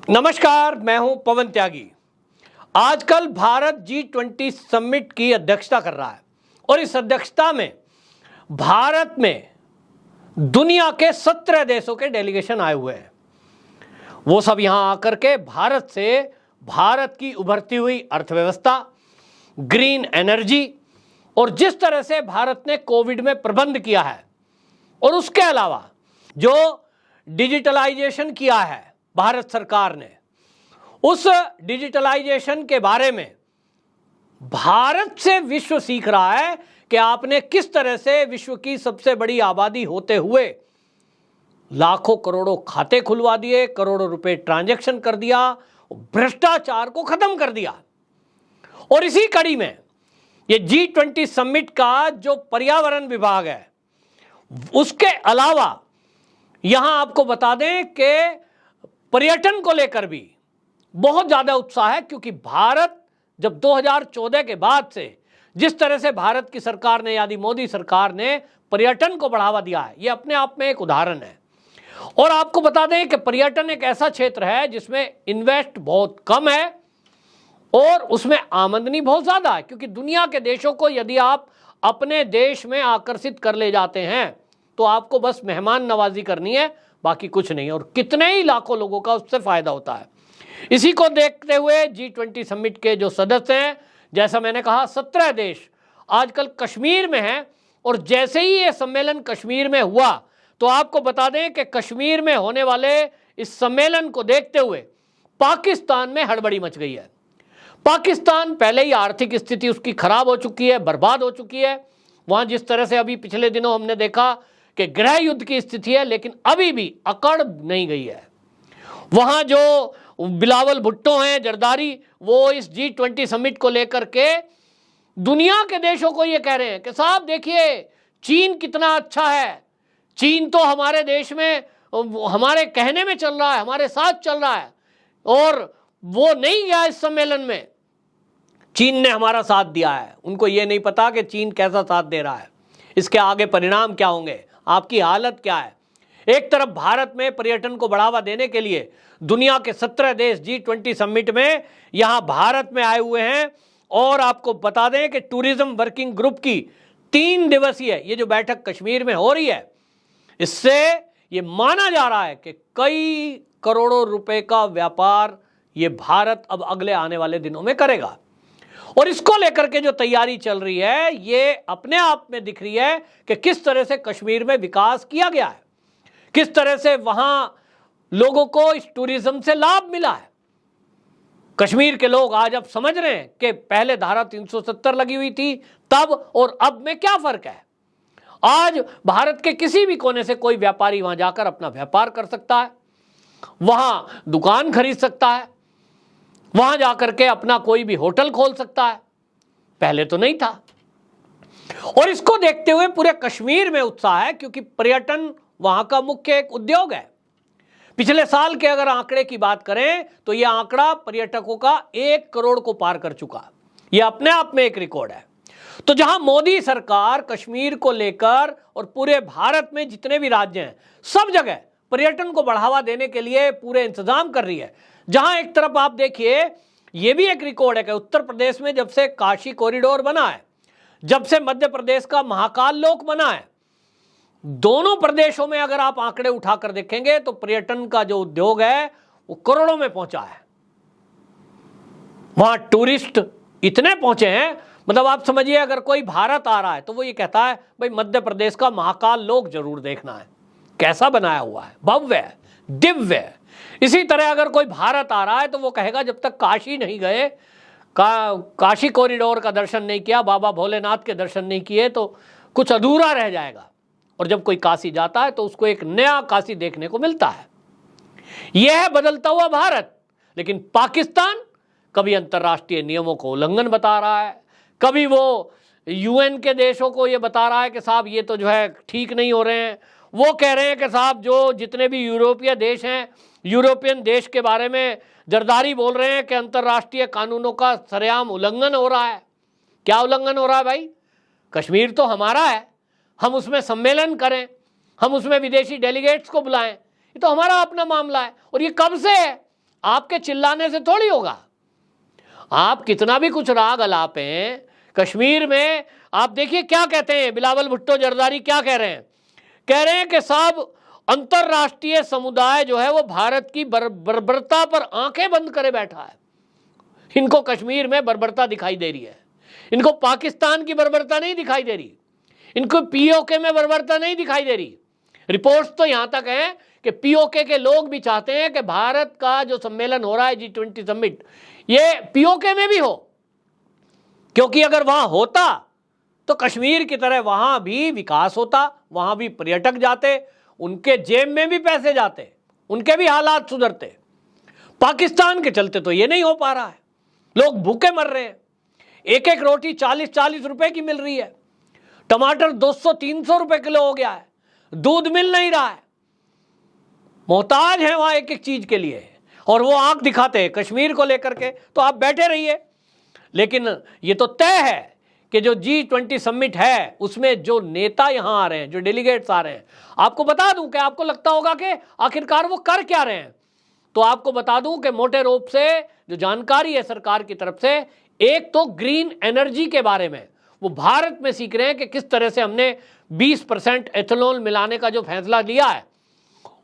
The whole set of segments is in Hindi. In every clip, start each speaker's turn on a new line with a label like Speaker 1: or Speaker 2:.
Speaker 1: नमस्कार, मैं हूं पवन त्यागी। आजकल भारत G20 समिट की अध्यक्षता कर रहा है और इस अध्यक्षता में भारत में दुनिया के 17 देशों के डेलीगेशन आए हुए हैं। वो सब यहां आकर के भारत की उभरती हुई अर्थव्यवस्था, ग्रीन एनर्जी और जिस तरह से भारत ने कोविड में प्रबंध किया है और उसके अलावा जो डिजिटलाइजेशन किया है भारत सरकार ने, उस डिजिटलाइजेशन के बारे में भारत से विश्व सीख रहा है कि आपने किस तरह से विश्व की सबसे बड़ी आबादी होते हुए लाखों करोड़ों खाते खुलवा दिए, करोड़ों रुपए ट्रांजैक्शन कर दिया, भ्रष्टाचार को खत्म कर दिया। और इसी कड़ी में ये G20 समिट का जो पर्यावरण विभाग है, उसके अलावा यहां आपको बता दें कि पर्यटन को लेकर भी बहुत ज्यादा उत्साह है, क्योंकि भारत जब 2014 के बाद से जिस तरह से भारत की सरकार ने यानी मोदी सरकार ने पर्यटन को बढ़ावा दिया है, यह अपने आप में एक उदाहरण है। और आपको बता दें कि पर्यटन एक ऐसा क्षेत्र है जिसमें इन्वेस्ट बहुत कम है और उसमें आमदनी बहुत ज्यादा है, क्योंकि दुनिया के देशों को यदि आप अपने देश में आकर्षित कर ले जाते हैं तो आपको बस मेहमान नवाजी करनी है, बाकी कुछ नहीं, और कितने ही लाखों लोगों का उससे फायदा होता है। इसी को देखते हुए G20 समिट के जो सदस्य हैं, जैसा मैंने कहा 17 देश आजकल कश्मीर में हैं, और जैसे ही ये सम्मेलन कश्मीर में हुआ तो आपको बता दें कि कश्मीर में होने वाले इस सम्मेलन को देखते हुए पाकिस्तान में हड़बड़ी मच गई है। पाकिस्तान पहले ही आर्थिक स्थिति उसकी खराब हो चुकी है, बर्बाद हो चुकी है। वहां जिस तरह से अभी पिछले दिनों हमने देखा कि गृह युद्ध की स्थिति है, लेकिन अभी भी अकड़ नहीं गई है। वहां जो बिलावल भुट्टो हैं जरदारी, वो इस G20 समिट को लेकर के दुनिया के देशों को ये कह रहे हैं कि साहब देखिए चीन कितना अच्छा है, चीन तो हमारे देश में हमारे कहने में चल रहा है, हमारे साथ चल रहा है, और वो नहीं गया इस सम्मेलन में, चीन ने हमारा साथ दिया है। उनको ये नहीं पता कि चीन कैसा साथ दे रहा है, इसके आगे परिणाम क्या होंगे, आपकी हालत क्या है। एक तरफ भारत में पर्यटन को बढ़ावा देने के लिए दुनिया के 17 देश G20 समिट में यहां भारत में आए हुए हैं, और आपको बता दें कि टूरिज्म वर्किंग ग्रुप की 3 दिवसीय ये जो बैठक कश्मीर में हो रही है, इससे ये माना जा रहा है कि कई करोड़ों रुपए का व्यापार ये भारत अब अगले आने वाले दिनों में करेगा। और इसको लेकर के जो तैयारी चल रही है, ये अपने आप में दिख रही है कि किस तरह से कश्मीर में विकास किया गया है, किस तरह से वहां लोगों को इस टूरिज्म से लाभ मिला है। कश्मीर के लोग आज अब समझ रहे हैं कि पहले धारा 370 लगी हुई थी तब और अब में क्या फर्क है। आज भारत के किसी भी कोने से कोई व्यापारी वहां जाकर अपना व्यापार कर सकता है, वहां दुकान खरीद सकता है, वहां जाकर के अपना कोई भी होटल खोल सकता है, पहले तो नहीं था। और इसको देखते हुए पूरे कश्मीर में उत्साह है, क्योंकि पर्यटन वहां का मुख्य एक उद्योग है। पिछले साल के अगर आंकड़े की बात करें तो यह आंकड़ा पर्यटकों का 1 करोड़ को पार कर चुका, यह अपने आप में एक रिकॉर्ड है। तो जहां मोदी सरकार कश्मीर को लेकर और पूरे भारत में जितने भी राज्य हैं, सब जगह पर्यटन को बढ़ावा देने के लिए पूरे इंतजाम कर रही है। जहां एक तरफ आप देखिए, यह भी एक रिकॉर्ड है कि उत्तर प्रदेश में जब से काशी कॉरिडोर बना है, जब से मध्य प्रदेश का महाकाल लोक बना है, दोनों प्रदेशों में अगर आप आंकड़े उठाकर देखेंगे तो पर्यटन का जो उद्योग है वो करोड़ों में पहुंचा है। वहां टूरिस्ट इतने पहुंचे हैं, मतलब आप समझिए अगर कोई भारत आ रहा है तो वो ये कहता है भाई मध्य प्रदेश का महाकाल लोक जरूर देखना है, कैसा बनाया हुआ है, भव्य है, दिव्य है। इसी तरह अगर कोई भारत आ रहा है तो वो कहेगा जब तक काशी नहीं गए, काशी कॉरिडोर का दर्शन नहीं किया, बाबा भोलेनाथ के दर्शन नहीं किए तो कुछ अधूरा रह जाएगा। और जब कोई काशी जाता है तो उसको एक नया काशी देखने को मिलता है। यह है बदलता हुआ भारत। लेकिन पाकिस्तान कभी अंतर्राष्ट्रीय नियमों को उल्लंघन बता रहा है, कभी वो UN के देशों को ये बता रहा है कि साहब ये तो जो है ठीक नहीं हो रहे हैं। वो कह रहे हैं कि साहब जो जितने भी यूरोपीय देश हैं, यूरोपियन देश के बारे में जरदारी बोल रहे हैं कि अंतर्राष्ट्रीय कानूनों का सरेआम उल्लंघन हो रहा है। क्या उल्लंघन हो रहा है भाई? कश्मीर तो हमारा है, हम उसमें सम्मेलन करें, हम उसमें विदेशी डेलीगेट्स को बुलाएं, ये तो हमारा अपना मामला है। और ये कब से है? आपके चिल्लाने से थोड़ी होगा। आप कितना भी कुछ राग अलापें, कश्मीर में आप देखिए क्या कहते हैं बिलावल भुट्टो जरदारी, क्या कह रहे हैं? कह रहे हैं कि साहब अंतरराष्ट्रीय समुदाय जो है वो भारत की बर्बरता पर आंखें बंद करे बैठा है। इनको कश्मीर में बर्बरता दिखाई दे रही है, इनको पाकिस्तान की बर्बरता नहीं दिखाई दे रही, इनको पीओके में बर्बरता नहीं दिखाई दे रही। रिपोर्ट्स तो यहां तक हैं कि पीओके के लोग भी चाहते हैं कि भारत का जो सम्मेलन हो रहा है G20 समिट, ये पीओके में भी हो, क्योंकि अगर वहां होता तो कश्मीर की तरह वहां भी विकास होता, वहां भी पर्यटक जाते, उनके जेब में भी पैसे जाते, उनके भी हालात सुधरते। पाकिस्तान के चलते तो ये नहीं हो पा रहा है, लोग भूखे मर रहे हैं। एक एक रोटी 40-40 रुपए की मिल रही है, टमाटर 200-300 रुपए किलो हो गया है, दूध मिल नहीं रहा है, मोहताज है वहां एक एक चीज के लिए, और वो आंख दिखाते हैं कश्मीर को लेकर के। तो आप बैठे रहिए, लेकिन ये तो तय है कि जो G20 समिट है उसमें जो नेता यहां आ रहे हैं, जो डेलीगेट्स आ रहे हैं, आपको बता दूं कि आपको लगता होगा कि आखिरकार वो कर क्या रहे हैं, तो आपको बता दूं कि मोटे रूप से जो जानकारी है सरकार की तरफ से, एक तो ग्रीन एनर्जी के बारे में वो भारत में सीख रहे हैं कि किस तरह से हमने 20% एथेनॉल मिलाने का जो फैसला लिया है,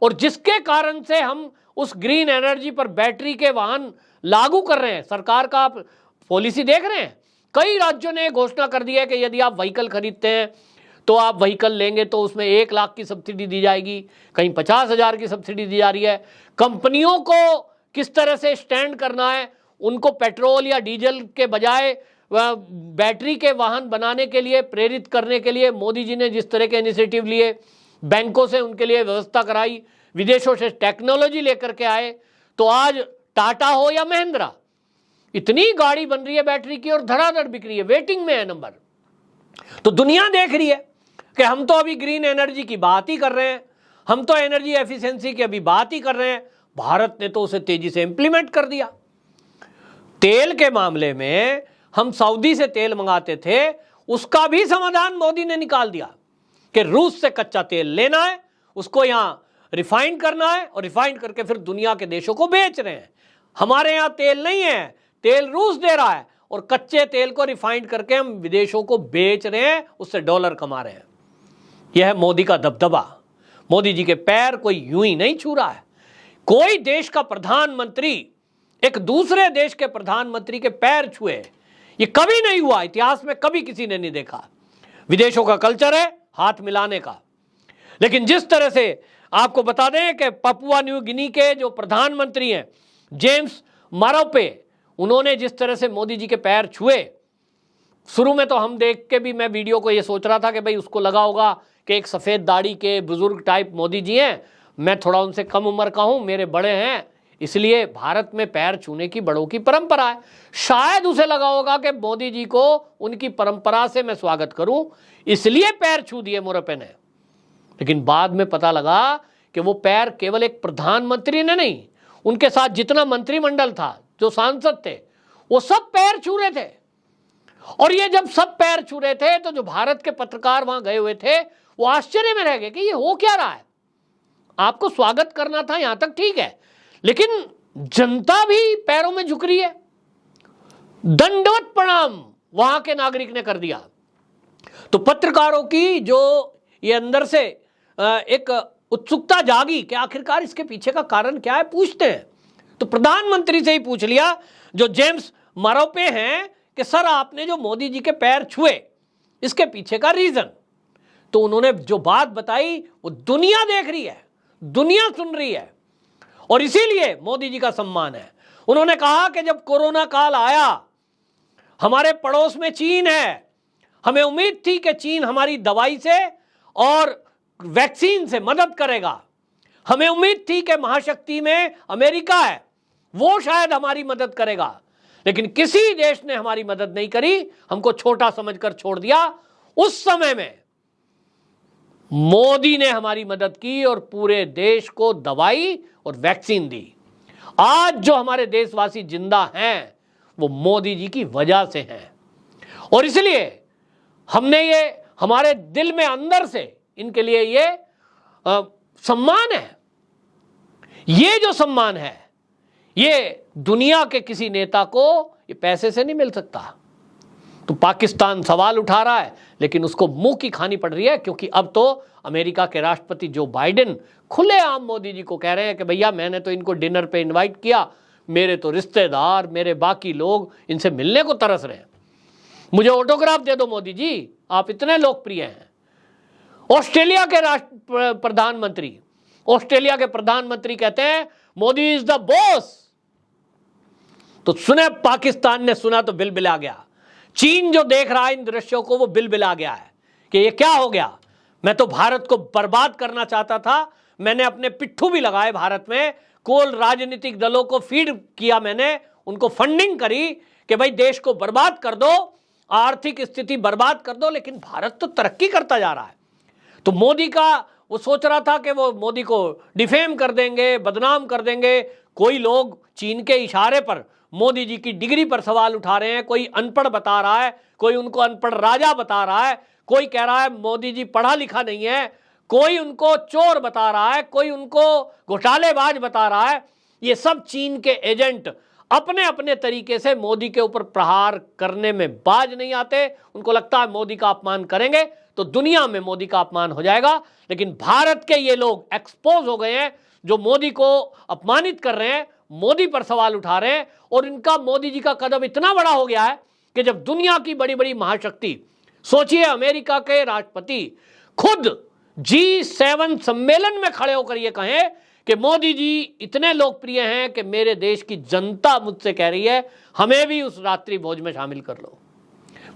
Speaker 1: और जिसके कारण से हम उस ग्रीन एनर्जी पर बैटरी के वाहन लागू कर रहे हैं। सरकार का आप पॉलिसी देख रहे हैं, कई राज्यों ने घोषणा कर दी है कि यदि आप व्हीकल खरीदते हैं तो आप व्हीकल लेंगे तो उसमें 1 लाख की सब्सिडी दी जाएगी, कहीं 50,000 की सब्सिडी दी जा रही है। कंपनियों को किस तरह से स्टैंड करना है, उनको पेट्रोल या डीजल के बजाय बैटरी के वाहन बनाने के लिए प्रेरित करने के लिए मोदी जी ने जिस तरह के इनिशिएटिव लिए, बैंकों से उनके लिए व्यवस्था कराई, विदेशों से टेक्नोलॉजी लेकर के आए, तो आज टाटा हो या महिंद्रा, इतनी गाड़ी बन रही है बैटरी की और धड़ाधड़ बिक रही है, वेटिंग में है नंबर। तो दुनिया देख रही है कि हम तो अभी ग्रीन एनर्जी की बात ही कर रहे हैं, हम तो एनर्जी एफिशिएंसी की अभी बात ही कर रहे हैं, भारत ने तो उसे तेजी से इंप्लीमेंट कर दिया। तेल के मामले में हम सऊदी से तेल मंगाते थे, उसका भी समाधान मोदी ने निकाल दिया कि रूस से कच्चा तेल लेना है, उसको यहां रिफाइंड करना है, और रिफाइंड करके फिर दुनिया के देशों को बेच रहे हैं। हमारे यहां तेल नहीं है, तेल रूस दे रहा है, और कच्चे तेल को रिफाइंड करके हम विदेशों को बेच रहे हैं, उससे डॉलर कमा रहे हैं। यह है मोदी का दबदबा। मोदी जी के पैर कोई यूं ही नहीं छू रहा है। कोई देश का प्रधानमंत्री एक दूसरे देश के प्रधानमंत्री के पैर छुए, ये कभी नहीं हुआ, इतिहास में कभी किसी ने नहीं देखा। विदेशों का कल्चर है हाथ मिलाने का। लेकिन जिस तरह से आपको बता दें कि पपुआ न्यू गिनी के जो प्रधानमंत्री हैं जेम्स मारोपे, उन्होंने जिस तरह से मोदी जी के पैर छुए, शुरू में तो हम देख के भी मैं वीडियो को ये सोच रहा था कि भाई उसको लगा होगा कि एक सफ़ेद दाढ़ी के बुजुर्ग टाइप मोदी जी हैं, मैं थोड़ा उनसे कम उम्र का हूं, मेरे बड़े हैं, इसलिए भारत में पैर छूने की बड़ों की परंपरा है। शायद उसे लगा होगा कि मोदी जी को उनकी परंपरा से मैं स्वागत करूं, इसलिए पैर छू दिए मोरपे ने। लेकिन बाद में पता लगा कि वो पैर केवल एक प्रधानमंत्री ने नहीं, उनके साथ जितना मंत्रिमंडल था, जो सांसद थे, वो सब पैर छू रहे थे। और ये जब सब पैर छू रहे थे तो जो भारत के पत्रकार वहां गए हुए थे वो आश्चर्य में रह गए कि ये हो क्या रहा है। आपको स्वागत करना था, यहां तक ठीक है, लेकिन जनता भी पैरों में झुक रही है। दंडवत प्रणाम वहां के नागरिक ने कर दिया। तो पत्रकारों की जो ये अंदर से एक उत्सुकता जागी कि आखिरकार इसके पीछे का कारण क्या है, पूछते हैं। तो प्रधानमंत्री से ही पूछ लिया, जो जेम्स मारोपे हैं, कि सर आपने जो मोदी जी के पैर छुए, इसके पीछे का रीजन। तो उन्होंने जो बात बताई वो दुनिया देख रही है, दुनिया सुन रही है, और इसीलिए मोदी जी का सम्मान है। उन्होंने कहा कि जब कोरोना काल आया, हमारे पड़ोस में चीन है, हमें उम्मीद थी कि चीन हमारी दवाई से और वैक्सीन से मदद करेगा, हमें उम्मीद थी कि महाशक्ति में अमेरिका है, वो शायद हमारी मदद करेगा, लेकिन किसी देश ने हमारी मदद नहीं करी, हमको छोटा समझकर छोड़ दिया। उस समय में मोदी ने हमारी मदद की और पूरे देश को दवाई और वैक्सीन दी। आज जो हमारे देशवासी जिंदा हैं वो मोदी जी की वजह से हैं, और इसलिए हमने ये हमारे दिल में अंदर से इनके लिए ये सम्मान है। ये जो सम्मान है ये दुनिया के किसी नेता को ये पैसे से नहीं मिल सकता। तो पाकिस्तान सवाल उठा रहा है, लेकिन उसको मुंह की खानी पड़ रही है, क्योंकि अब तो अमेरिका के राष्ट्रपति जो बाइडेन खुलेआम मोदी जी को कह रहे हैं कि भैया मैंने तो इनको डिनर पे इनवाइट किया, मेरे तो रिश्तेदार, मेरे बाकी लोग इनसे मिलने को तरस रहे हैं, मुझे ऑटोग्राफ दे दो मोदी जी, आप इतने लोकप्रिय हैं। ऑस्ट्रेलिया के प्रधानमंत्री कहते हैं मोदी इज द बॉस। तो सुने, पाकिस्तान ने सुना तो बिलबिला गया। चीन जो देख रहा है इन दृश्यों को, वो बिलबिला गया है कि ये क्या हो गया, मैं तो भारत को बर्बाद करना चाहता था, मैंने अपने पिट्ठू भी लगाए भारत में, कोल राजनीतिक दलों को फीड किया, मैंने उनको फंडिंग करी कि भाई देश को बर्बाद कर दो, आर्थिक स्थिति बर्बाद कर दो, लेकिन भारत तो तरक्की करता जा रहा है। तो मोदी का वो सोच रहा था कि वो मोदी को डिफेम कर देंगे, बदनाम कर देंगे। कोई लोग चीन के इशारे पर मोदी जी की डिग्री पर सवाल उठा रहे हैं, कोई अनपढ़ बता रहा है, कोई उनको अनपढ़ राजा बता रहा है, कोई कह रहा है मोदी जी पढ़ा लिखा नहीं है, कोई उनको चोर बता रहा है, कोई उनको घोटालेबाज बता रहा है। ये सब चीन के एजेंट अपने अपने तरीके से मोदी के ऊपर प्रहार करने में बाज नहीं आते। उनको लगता है मोदी का अपमान करेंगे तो दुनिया में मोदी का अपमान हो जाएगा। लेकिन भारत के ये लोग एक्सपोज हो गए हैं, जो मोदी को अपमानित कर रहे हैं, मोदी पर सवाल उठा रहे हैं, और इनका मोदी जी का कदम इतना बड़ा हो गया है कि जब दुनिया की बड़ी बड़ी महाशक्ति, सोचिए अमेरिका के राष्ट्रपति खुद G7 सम्मेलन में खड़े होकर ये कहें कि मोदी जी इतने लोकप्रिय हैं कि मेरे देश की जनता मुझसे कह रही है हमें भी उस रात्रि भोज में शामिल कर लो,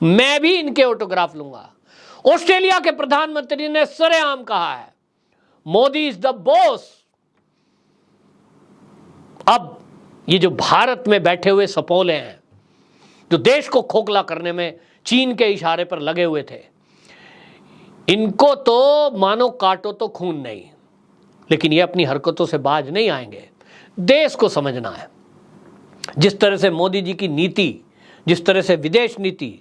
Speaker 1: मैं भी इनके ऑटोग्राफ लूंगा। ऑस्ट्रेलिया के प्रधानमंत्री ने सरेआम कहा है मोदी इज द बॉस। अब ये जो भारत में बैठे हुए सपोले हैं, जो देश को खोखला करने में चीन के इशारे पर लगे हुए थे, इनको तो मानो काटो तो खून नहीं, लेकिन ये अपनी हरकतों से बाज नहीं आएंगे। देश को समझना है, जिस तरह से मोदी जी की नीति, जिस तरह से विदेश नीति,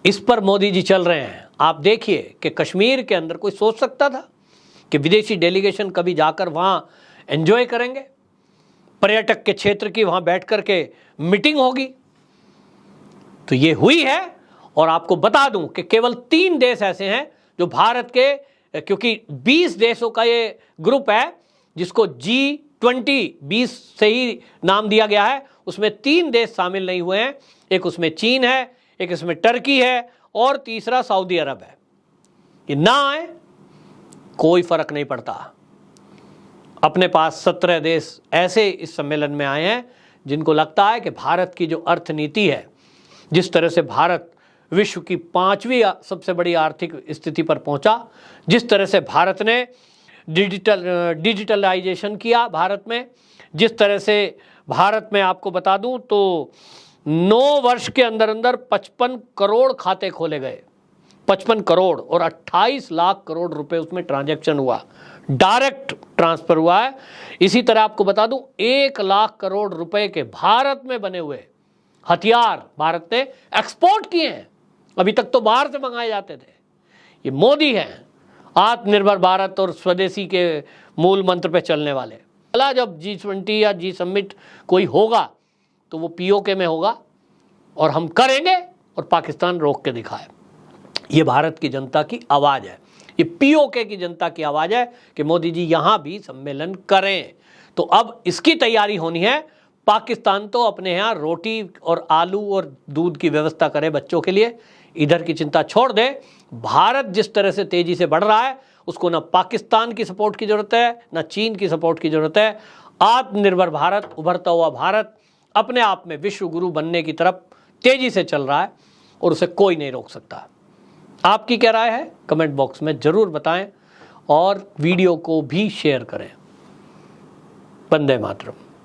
Speaker 1: इस पर मोदी जी चल रहे हैं। आप देखिए कि कश्मीर के अंदर कोई सोच सकता था कि विदेशी डेलीगेशन कभी जाकर वहां एंजॉय करेंगे, पर्यटक के क्षेत्र की वहां बैठ करके मीटिंग होगी। तो ये हुई है। और आपको बता दूं कि केवल 3 देश ऐसे हैं जो भारत के, क्योंकि 20 देशों का ये ग्रुप है जिसको G20 20 से ही नाम दिया गया है, उसमें 3 देश शामिल नहीं हुए हैं। एक उसमें चीन है, एक इसमें टर्की है, और तीसरा सऊदी अरब है। ये ना आए कोई फर्क नहीं पड़ता। अपने पास 17 देश ऐसे इस सम्मेलन में आए हैं जिनको लगता है कि भारत की जो अर्थनीति है, जिस तरह से भारत विश्व की 5वीं सबसे बड़ी आर्थिक स्थिति पर पहुंचा, जिस तरह से भारत ने डिजिटलाइजेशन किया भारत में, जिस तरह से भारत में आपको बता दूं तो 9 वर्ष के अंदर अंदर 55 करोड़ खाते खोले गए, 55 करोड़, और 28 लाख करोड़ रुपए उसमें ट्रांजैक्शन हुआ, डायरेक्ट ट्रांसफर हुआ है। इसी तरह आपको बता दूं 1 लाख करोड़ रुपए के भारत में बने हुए हथियार भारत ने एक्सपोर्ट किए हैं। अभी तक तो बाहर से मंगाए जाते थे। ये मोदी हैं, आत्मनिर्भर भारत और स्वदेशी के मूल मंत्र पे चलने वाले। जब G20 या G समिट कोई होगा तो वो POK में होगा, और हम करेंगे और पाकिस्तान रोक के दिखाए। ये भारत की जनता की आवाज़ है, ये POK की जनता की आवाज़ है कि मोदी जी यहाँ भी सम्मेलन करें। तो अब इसकी तैयारी होनी है। पाकिस्तान तो अपने यहाँ रोटी और आलू और दूध की व्यवस्था करे बच्चों के लिए, इधर की चिंता छोड़ दे। भारत जिस तरह से तेजी से बढ़ रहा है, उसको ना पाकिस्तान की सपोर्ट की जरूरत है, ना चीन की सपोर्ट की जरूरत है। आत्मनिर्भर भारत, उभरता हुआ भारत अपने आप में विश्व गुरु बनने की तरफ तेजी से चल रहा है, और उसे कोई नहीं रोक सकता। आपकी क्या राय है कमेंट बॉक्स में जरूर बताएं, और वीडियो को भी शेयर करें। वंदे मातरम।